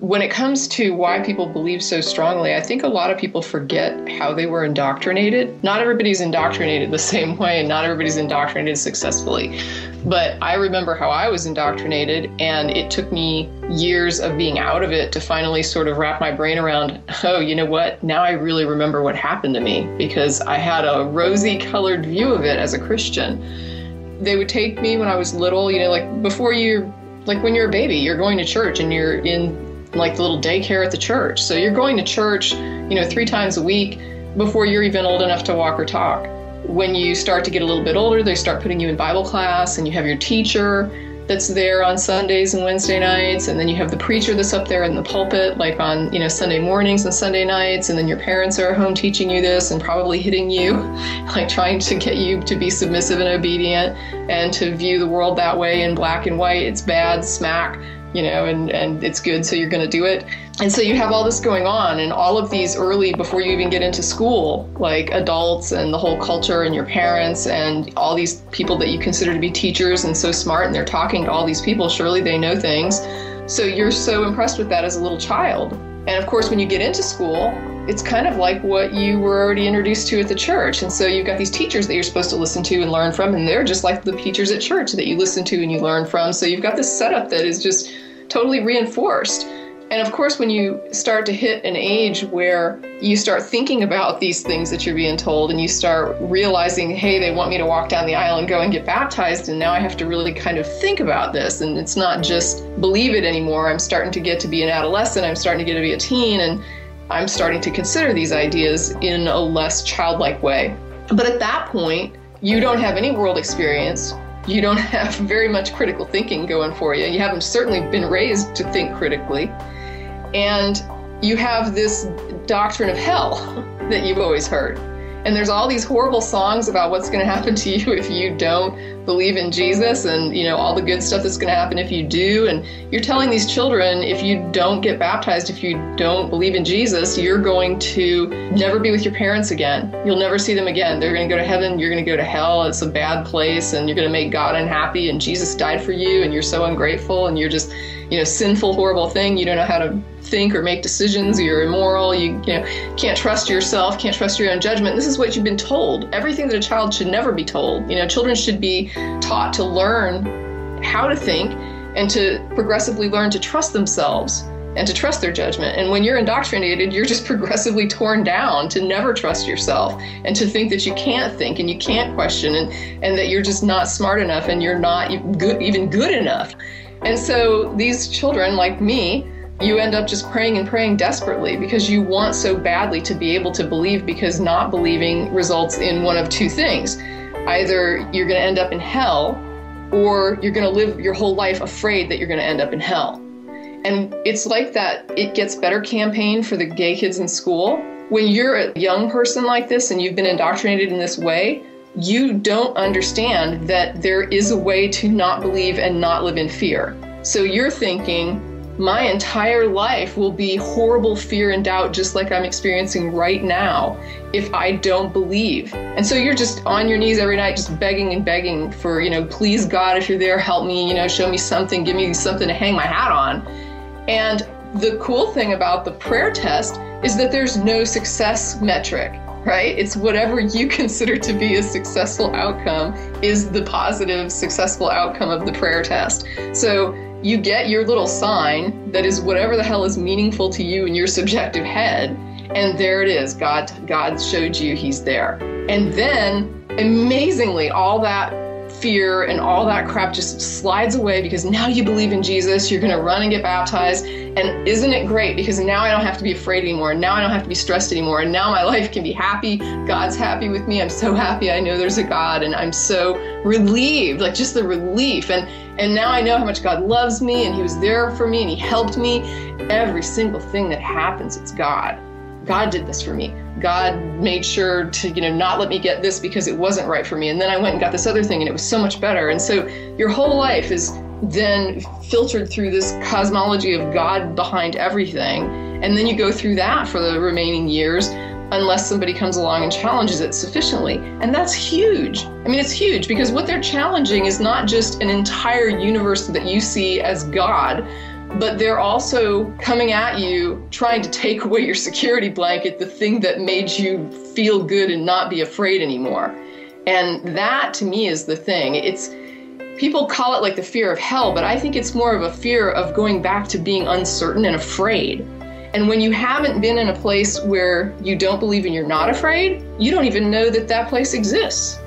when it comes to why people believe so strongly, I think a lot of people forget how they were indoctrinated. Not everybody's indoctrinated the same way, and not everybody's indoctrinated successfully. But I remember how I was indoctrinated, and it took me years of being out of it to finally sort of wrap my brain around, oh, you know what? Now I really remember what happened to me, because I had a rosy-colored view of it as a Christian. They would take me when I was little, you know, like when you're a baby, you're going to church and you're in like the little daycare at the church. So you're going to church, 3 times a week before you're even old enough to walk or talk. When you start to get a little bit older, they start putting you in Bible class, and you have your teacher that's there on Sundays and Wednesday nights, and then you have the preacher that's up there in the pulpit, like on, Sunday mornings and Sunday nights, and then your parents are at home teaching you this and probably hitting you, like trying to get you to be submissive and obedient and to view the world that way in black and white. It's bad, smack. And it's good, so you're going to do it. And so you have all this going on, and all of these early, before you even get into school, like adults and the whole culture and your parents and all these people that you consider to be teachers and so smart, and they're talking to all these people, surely they know things. So you're so impressed with that as a little child. And of course, when you get into school, it's kind of like what you were already introduced to at the church. And so you've got these teachers that you're supposed to listen to and learn from, and they're just like the teachers at church that you listen to and you learn from. So you've got this setup that is just totally reinforced. And of course, when you start to hit an age where you start thinking about these things that you're being told, and you start realizing, hey, they want me to walk down the aisle and go and get baptized, and now I have to really kind of think about this, and it's not just believe it anymore. I'm starting to get to be an adolescent, I'm starting to get to be a teen, and I'm starting to consider these ideas in a less childlike way. But at that point, you don't have any world experience. You don't have very much critical thinking going for you. You haven't certainly been raised to think critically. And you have this doctrine of hell that you've always heard. And there's all these horrible songs about what's going to happen to you if you don't believe in Jesus, and, all the good stuff that's going to happen if you do. And you're telling these children, if you don't get baptized, if you don't believe in Jesus, you're going to never be with your parents again. You'll never see them again. They're going to go to heaven. You're going to go to hell. It's a bad place, and you're going to make God unhappy, and Jesus died for you, and you're so ungrateful, and you're just, sinful, horrible thing. You don't know how to think or make decisions. You're immoral. You can't trust yourself, can't trust your own judgment. This is what you've been told. Everything that a child should never be told. Children should be taught to learn how to think and to progressively learn to trust themselves and to trust their judgment. And when you're indoctrinated, you're just progressively torn down to never trust yourself and to think that you can't think and you can't question, and that you're just not smart enough and you're not even good enough. And so these children, like me, you end up just praying and praying desperately because you want so badly to be able to believe, because not believing results in one of two things. Either you're going to end up in hell, or you're going to live your whole life afraid that you're going to end up in hell. And it's like that It Gets Better campaign for the gay kids in school. When you're a young person like this and you've been indoctrinated in this way, you don't understand that there is a way to not believe and not live in fear. So you're thinking, my entire life will be horrible fear and doubt, just like I'm experiencing right now, if I don't believe. And so you're just on your knees every night, just begging and begging for, please God, if you're there, help me, show me something, give me something to hang my hat on. And the cool thing about the prayer test is that there's no success metric, right? It's whatever you consider to be a successful outcome is the positive, successful outcome of the prayer test. So you get your little sign that is whatever the hell is meaningful to you in your subjective head, and there it is. God showed you he's there. And then, amazingly, all that fear and all that crap just slides away, because now you believe in Jesus, you're going to run and get baptized, and isn't it great? Because now I don't have to be afraid anymore, and now I don't have to be stressed anymore, and now my life can be happy. God's happy with me. I'm so happy I know there's a God, and I'm so relieved, like just the relief. And now I know how much God loves me, and he was there for me, and he helped me. Every single thing that happens, it's God. God did this for me. God made sure to, not let me get this because it wasn't right for me. And then I went and got this other thing, and it was so much better. And so your whole life is then filtered through this cosmology of God behind everything. And then you go through that for the remaining years, unless somebody comes along and challenges it sufficiently. And that's huge. I mean, it's huge, because what they're challenging is not just an entire universe that you see as God, but they're also coming at you, trying to take away your security blanket, the thing that made you feel good and not be afraid anymore. And that, to me, is the thing. People call it like the fear of hell, but I think it's more of a fear of going back to being uncertain and afraid. And when you haven't been in a place where you don't believe and you're not afraid, you don't even know that that place exists.